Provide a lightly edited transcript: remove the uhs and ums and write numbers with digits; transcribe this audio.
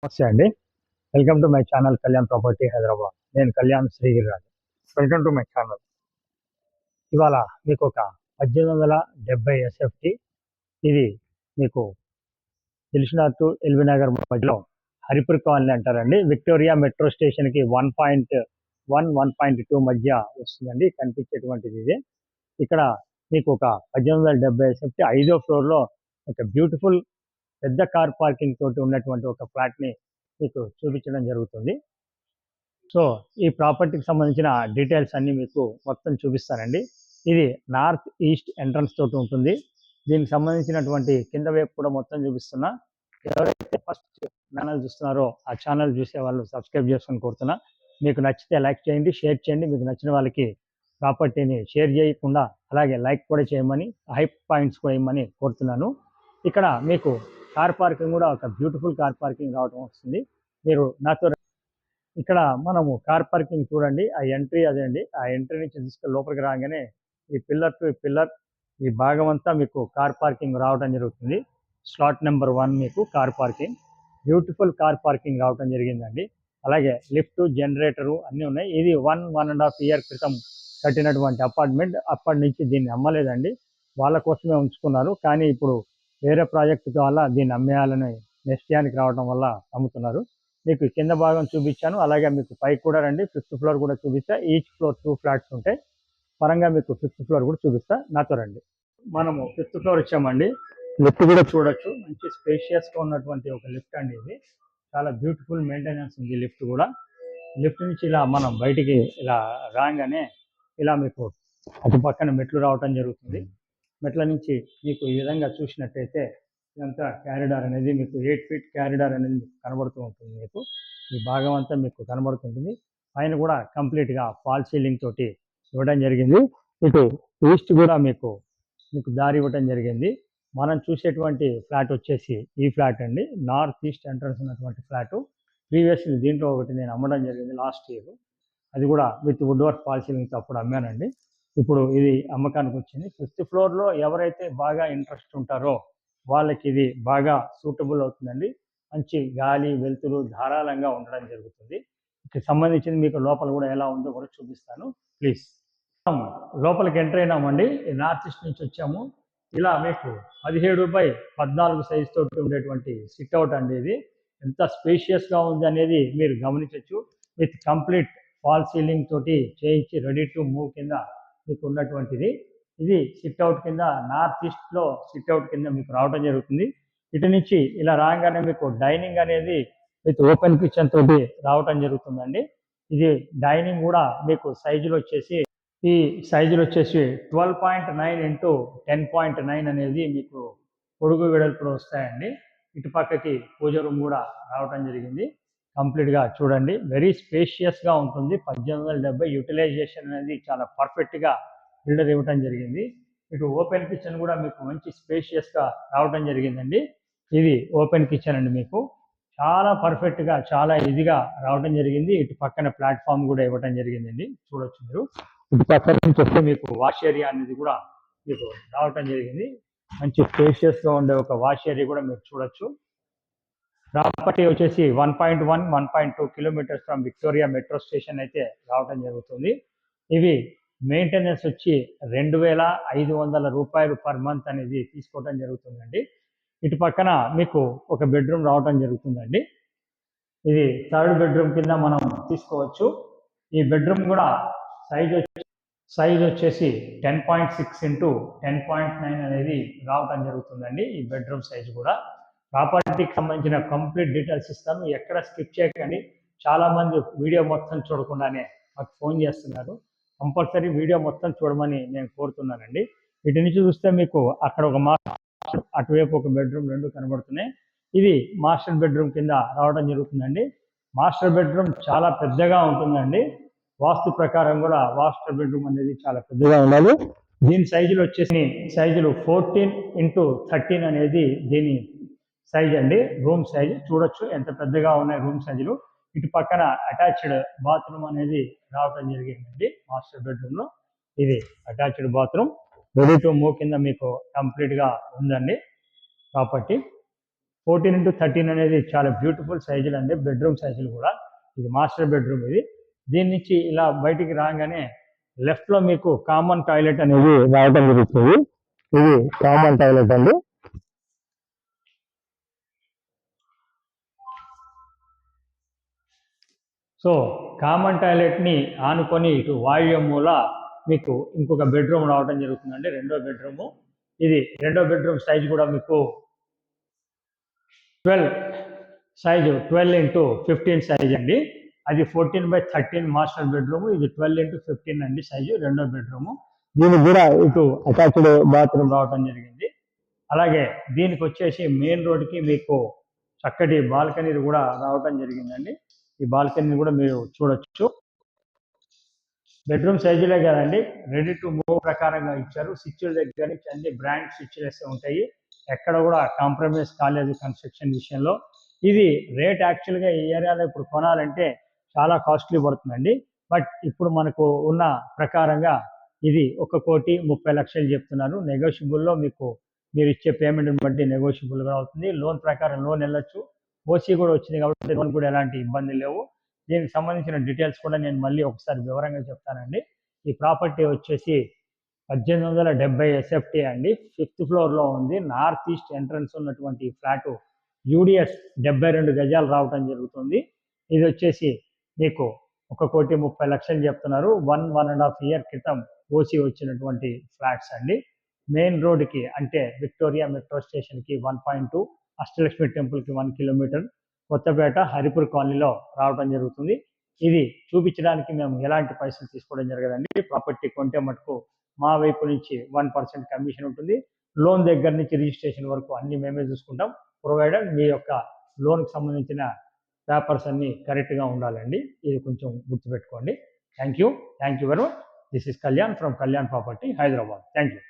నమస్తే అండి. Welcome to my channel Kalyan property Hyderabad. నేను Kalyan Srigiriraju. Welcome to my channel. ఇవాళ మీకు ఒక 1870 ఎస్ఎఫ్టీ, ఇది మీకు దిల్సుఖ్నగర్ టు ఎల్బీ నగర్ మధ్యలో హరిపూర్ కాలనీ అంటారండి. విక్టోరియా మెట్రో స్టేషన్కి 1.1, 1.2 మధ్య వస్తుందండి. కనిపించేటువంటిది ఇదే. ఇక్కడ మీకు ఒక 1870 ఎస్ఎఫ్టీ 5వ ఫ్లోర్లో ఒక బ్యూటిఫుల్ పెద్ద కార్ పార్కింగ్ తోటి ఉన్నటువంటి ఒక ఫ్లాట్ని మీకు చూపించడం జరుగుతుంది. సో ఈ ప్రాపర్టీకి సంబంధించిన డీటెయిల్స్ అన్నీ మీకు మొత్తం చూపిస్తానండి. ఇది నార్త్ ఈస్ట్ ఎంట్రన్స్ తోటి ఉంటుంది. దీనికి సంబంధించినటువంటి కింద వైపు కూడా మొత్తం చూపిస్తున్నా. ఎవరైతే ఫస్ట్ ఛానల్ చూస్తున్నారో ఆ ఛానల్ చూసే వాళ్ళు సబ్స్క్రైబ్ చేసుకొని కోరుతున్నా. మీకు నచ్చితే లైక్ చేయండి, షేర్ చేయండి. మీకు నచ్చిన వాళ్ళకి ప్రాపర్టీని షేర్ చేయకుండా అలాగే లైక్ కూడా చేయమని, హైప్ పాయింట్స్ కూడా ఇవ్వమని కోరుతున్నాను. ఇక్కడ మీకు కార్ పార్కింగ్ కూడా ఒక బ్యూటిఫుల్ కార్ పార్కింగ్ రావడం వస్తుంది. మీరు నాతో ఇక్కడ మనము కార్ పార్కింగ్ చూడండి. ఆ ఎంట్రీ అదే అండి. ఆ ఎంట్రీ నుంచి తీసుకొని లోపలికి రాగానే ఈ పిల్లర్ టు పిల్లర్ ఈ భాగం అంతా మీకు కార్ పార్కింగ్ రావడం జరుగుతుంది. స్లాట్ నెంబర్ 1 మీకు car parking, beautiful car parking రావడం జరిగిందండి. అలాగే లిఫ్ట్, జనరేటరు అన్నీ ఉన్నాయి. ఇది 1.5 ఇయర్ క్రితం కట్టినటువంటి అపార్ట్మెంట్. అప్పటి నుంచి దీన్ని అమ్మలేదండి, వాళ్ళ కోసమే ఉంచుకున్నారు. కానీ ఇప్పుడు వేరే ప్రాజెక్టు వల్ల దీన్ని అమ్మేయాలని నిశ్చయానికి రావడం వల్ల అమ్ముతున్నారు. మీకు కింద భాగం చూపించాను, అలాగే మీకు పైకి కూడా రండి. 5th ఫ్లోర్ కూడా చూపిస్తా. ఈచ్ ఫ్లోర్ 2 ఫ్లాట్స్ ఉంటాయి. పరంగా మీకు 5th ఫ్లోర్ కూడా చూపిస్తా, నాతో రండి. మనము 5th ఫ్లోర్ వచ్చామండి. లిఫ్ట్ కూడా చూడొచ్చు. మంచి స్పేషియస్గా ఉన్నటువంటి ఒక లిఫ్ట్ అండి ఇది. చాలా బ్యూటిఫుల్ మెయింటెనెన్స్ ఉంది లిఫ్ట్ కూడా. లిఫ్ట్ నుంచి ఇలా మనం బయటికి ఇలా రాగానే ఇలా మీకు అటు పక్కన మెట్లు రావటం జరుగుతుంది. మెట్ల నుంచి మీకు ఈ విధంగా చూసినట్టయితే ఇదంతా క్యారిడార్ అనేది మీకు 8 ఫీట్ క్యారిడార్ అనేది కనబడుతూ ఉంటుంది. మీకు ఈ భాగం అంతా మీకు కనబడుతుంటుంది. పైన కూడా కంప్లీట్గా ఫాల్ సీలింగ్ తోటి ఇవ్వడం జరిగింది. ఇటు ఈస్ట్ కూడా మీకు దారి ఇవ్వడం జరిగింది. మనం చూసేటువంటి ఫ్లాట్ వచ్చేసి ఈ ఫ్లాట్ అండి. నార్త్ ఈస్ట్ ఎంట్రన్స్ ఉన్నటువంటి ఫ్లాట్. ప్రీవియస్లీ దీంట్లో ఒకటి నేను అమ్మడం జరిగింది లాస్ట్ ఇయర్. అది కూడా విత్ వుడ్ వర్క్ ఫాల్ సీలింగ్తో అప్పుడు అమ్మానండి. ఇప్పుడు ఇది అమ్మకానికి వచ్చింది. 5th ఫ్లోర్లో ఎవరైతే బాగా ఇంట్రెస్ట్ ఉంటారో వాళ్ళకి ఇది బాగా సూటబుల్ అవుతుందండి. మంచి గాలి, వెలుతురు ధారాళంగా ఉండడం జరుగుతుంది. ఇక్కడ సంబంధించింది మీకు లోపల కూడా ఎలా ఉందో కూడా చూపిస్తాను, ప్లీజ్. లోపలికి ఎంటర్ అయినామండి. నార్త్ ఈస్ట్ నుంచి వచ్చాము. ఇలా మీకు 17/14 సైజ్ తోటి ఉండేటువంటి సిట్అవుట్ అండి ఇది. ఎంత స్పేషియస్గా ఉంది అనేది మీరు గమనించవచ్చు. విత్ కంప్లీట్ ఫాల్ సీలింగ్ తోటి చేయించి రెడీ టు మూవ్ కింద మీకు ఉన్నటువంటిది. ఇది సిట్అవుట్ కింద, నార్త్ ఈస్ట్లో సిట్అవుట్ కింద మీకు రావడం జరుగుతుంది. ఇటు నుంచి ఇలా రాగానే మీకు డైనింగ్ అనేది విత్ ఓపెన్ కిచెన్ తోటి రావటం జరుగుతుందండి. ఇది డైనింగ్ కూడా మీకు సైజులు వచ్చేసి 12.9 ఇంటూ 10.9 అనేది మీకు పొడుగు వెడల్పులో వస్తాయండి. ఇటు పక్కకి పూజ రూమ్ కూడా రావటం జరిగింది. కంప్లీట్గా చూడండి, వెరీ స్పేషియస్గా ఉంటుంది. 1870 యూటిలైజేషన్ అనేది చాలా పర్ఫెక్ట్గా బిల్డర్ ఇవ్వటం జరిగింది. ఇటు ఓపెన్ కిచెన్ కూడా మీకు మంచి స్పేషియస్గా రావటం జరిగిందండి. ఇది ఓపెన్ కిచెన్ అండి. మీకు చాలా పర్ఫెక్ట్గా చాలా ఈజీగా రావటం జరిగింది. ఇటు పక్కన ప్లాట్ఫామ్ కూడా ఇవ్వటం జరిగిందండి, చూడొచ్చు మీరు. ఇటు పక్కన నుంచి వస్తే మీకు వాష్ ఏరియా అనేది కూడా మీకు రావటం జరిగింది. మంచి స్పేషియస్గా ఉండే ఒక వాష్ ఏరియా కూడా మీరు చూడొచ్చు. ప్రాపర్టీ వచ్చేసి 1.1, 1.2 kilometres from Victoria metro station అయితే రావటం జరుగుతుంది. ఇవి మెయింటెనెన్స్ వచ్చి 2,500 రూపాయలు పర్ మంత్ అనేది తీసుకోవడం జరుగుతుందండి. ఇటు పక్కన మీకు ఒక బెడ్రూమ్ రావటం జరుగుతుందండి. ఇది 3rd బెడ్రూమ్ కింద మనం తీసుకోవచ్చు. ఈ బెడ్రూమ్ కూడా సైజ్ వచ్చేసి 10.6 ఇంటూ 10.9 అనేది రావటం జరుగుతుందండి. ఈ బెడ్రూమ్ సైజ్ కూడా. ప్రాపర్టీకి సంబంధించిన కంప్లీట్ డీటెయిల్స్ ఇస్తాను, ఎక్కడ స్కిప్ చేయకండి. చాలామంది వీడియో మొత్తం చూడకుండానే మాకు ఫోన్ చేస్తున్నారు. కంపల్సరీ వీడియో మొత్తం చూడమని నేను కోరుతున్నానండి. ఇటు నుంచి చూస్తే మీకు అక్కడ ఒక మాస్టర్, అటువైపు ఒక బెడ్రూమ్, 2 కనబడుతున్నాయి. ఇది మాస్టర్ బెడ్రూమ్ కింద రావడం జరుగుతుందండి. మాస్టర్ బెడ్రూమ్ చాలా పెద్దగా ఉంటుందండి. వాస్తు ప్రకారం కూడా మాస్టర్ బెడ్రూమ్ అనేది చాలా పెద్దగా ఉండాలి. దీని సైజులు వచ్చేసి 14x13 అనేది దీని సైజ్ అండి. రూమ్ సైజ్ చూడొచ్చు ఎంత పెద్దగా ఉన్నాయి రూమ్ సైజులు. ఇటు పక్కన అటాచ్డ్ బాత్రూమ్ అనేది రావటం జరిగిందండి మాస్టర్ బెడ్రూమ్ లో. ఇది attached bathroom, ready to move కింద మీకు కంప్లీట్ గా ఉందండి ప్రాపర్టీ. 14x13 అనేది చాలా బ్యూటిఫుల్ సైజులు అండి, బెడ్రూమ్ సైజులు కూడా. ఇది మాస్టర్ బెడ్రూమ్ ఇది. దీని నుంచి ఇలా బయటికి రాగానే లెఫ్ట్ లో మీకు కామన్ టాయిలెట్ అనేది రావడం జరుగుతుంది. ఇది కామన్ టాయిలెట్ అండి. సో కామన్ టాయిలెట్ని ఆనుకొని ఇటు వాయువ్య మూల మీకు ఇంకొక బెడ్రూమ్ రావడం జరుగుతుందండి, రెండో బెడ్రూము. ఇది రెండో బెడ్రూమ్ సైజ్ కూడా మీకు 12x15 సైజ్ అండి. అది 14x13 మాస్టర్ బెడ్రూమ్, ఇది 12x15 అండి సైజు, రెండో బెడ్రూము. దీనికి కూడా ఇటు అటాచ్డ్ బాత్రూమ్ రావడం జరిగింది. అలాగే దీనికి వచ్చేసి మెయిన్ రోడ్కి మీకు చక్కటి బాల్కనీ కూడా రావడం జరిగిందండి. ఈ బాల్కనీ కూడా మీరు చూడొచ్చు. బెడ్రూమ్ సైజులే కదండి, రెడీ టు మూవ్ ప్రకారంగా ఇచ్చారు. స్విచ్ల దగ్గర నుంచి అన్ని బ్రాండ్ స్విచ్లెస్ ఉంటాయి, ఎక్కడ కూడా కాంప్రమైజ్ కాలేదు కన్స్ట్రక్షన్ విషయంలో. ఇది రేట్ యాక్చువల్గా ఈ ఏరియాలో ఇప్పుడు కొనాలంటే చాలా కాస్ట్లీ పడుతుందండి. బట్ ఇప్పుడు మనకు ఉన్న ప్రకారంగా ఇది 1,30,00,000 చెప్తున్నారు. నెగోషియబుల్లో మీకు మీరు ఇచ్చే పేమెంట్ని బట్టి నెగోషియబుల్గా అవుతుంది. లోన్ ప్రకారం లోన్ వెళ్ళొచ్చు. ఓసీ కూడా వచ్చింది కాబట్టి లోన్ కూడా ఎలాంటి ఇబ్బంది లేవు. దీనికి సంబంధించిన డీటెయిల్స్ కూడా నేను మళ్ళీ ఒకసారి వివరంగా చెప్తానండి. ఈ ప్రాపర్టీ వచ్చేసి 1870 ఎస్ఎఫ్టీ అండి, 5th ఫ్లోర్లో ఉంది. నార్త్ ఈస్ట్ ఎంట్రన్స్ ఉన్నటువంటి ఫ్లాటు యూడిఎస్ 72 గజాలు రావడం జరుగుతుంది. ఇది వచ్చేసి మీకు 1,30,00,000 చెప్తున్నారు. 1.5 ఇయర్ క్రితం ఓసీ వచ్చినటువంటి ఫ్లాట్స్ అండి. మెయిన్ రోడ్కి అంటే విక్టోరియా మెట్రో స్టేషన్కి 1.2, అష్టలక్ష్మి టెంపుల్కి 1 కిలోమీటర్, కొత్తపేట హరిపూర్ కాలనీలో రావడం జరుగుతుంది. ఇది చూపించడానికి మేము ఎలాంటి పైసలు తీసుకోవడం జరగదండి. ప్రాపర్టీ కొంటే మటుకు మా వైపు నుంచి 1% కమిషన్ ఉంటుంది. లోన్ దగ్గర నుంచి రిజిస్ట్రేషన్ వరకు అన్ని మేమే చూసుకుంటాం, ప్రొవైడెడ్ మీ యొక్క లోన్కి సంబంధించిన పేపర్స్ అన్ని కరెక్ట్గా ఉండాలండి. ఇది కొంచెం గుర్తుపెట్టుకోండి. Thank you very much. This is Kalyan from Kalyan property, Hyderabad. Thank you.